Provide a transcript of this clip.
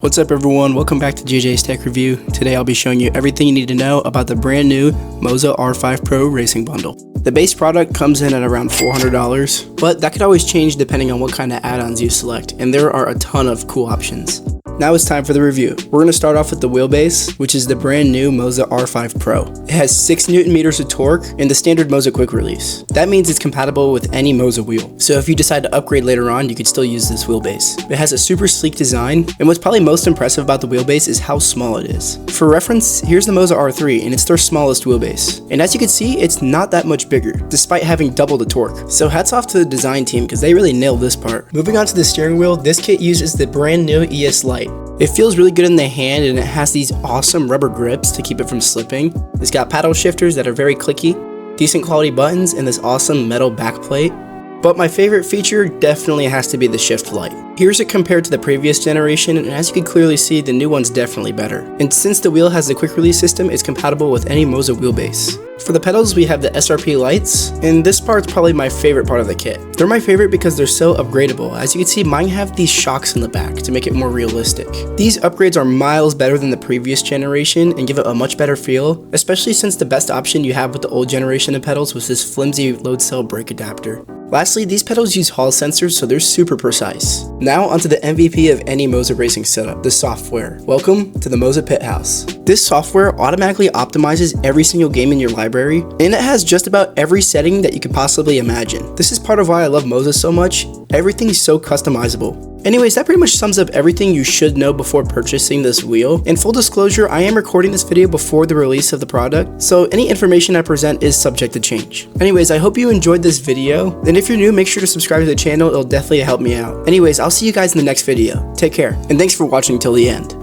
What's up everyone, welcome back to JJ's Tech Review. Today I'll be showing you everything you need to know about the brand new Moza R5 Pro racing bundle. The base product comes in at around $400, but that could always change depending on what kind of add-ons you select, and there are a ton of cool options. Now it's time for the review. We're going to start off with the wheelbase, which is the brand new Moza R5 Pro. It has 6 Nm of torque and the standard Moza quick release. That means it's compatible with any Moza wheel. So if you decide to upgrade later on, you could still use this wheelbase. It has a super sleek design, and what's probably most impressive about the wheelbase is how small it is. For reference, here's the Moza R3, and it's their smallest wheelbase. And as you can see, it's not that much bigger, despite having double the torque. So hats off to the design team, because they really nailed this part. Moving on to the steering wheel, this kit uses the brand new ES Lite. It feels really good in the hand, and it has these awesome rubber grips to keep it from slipping. It's got paddle shifters that are very clicky, decent quality buttons, and this awesome metal backplate. But my favorite feature definitely has to be the shift light. Here's it compared to the previous generation, and as you can clearly see, the new one's definitely better. And since the wheel has the quick release system, it's compatible with any Moza wheelbase. For the pedals, we have the SRP lights, and this part's probably my favorite part of the kit. They're my favorite because they're so upgradable. As you can see, mine have these shocks in the back to make it more realistic. These upgrades are miles better than the previous generation and give it a much better feel, especially since the best option you have with the old generation of pedals was this flimsy load cell brake adapter. Lastly, these pedals use Hall sensors, so they're super precise. Now onto the MVP of any Moza racing setup, the software. Welcome to the Moza Pit House. This software automatically optimizes every single game in your library, and it has just about every setting that you could possibly imagine. This is part of why I love Moza so much. Everything's so customizable. Anyways, that pretty much sums up everything you should know before purchasing this wheel. In full disclosure, I am recording this video before the release of the product, so any information I present is subject to change. Anyways, I hope you enjoyed this video, and if you're new, make sure to subscribe to the channel, it'll definitely help me out. Anyways, I'll see you guys in the next video. Take care, and thanks for watching till the end.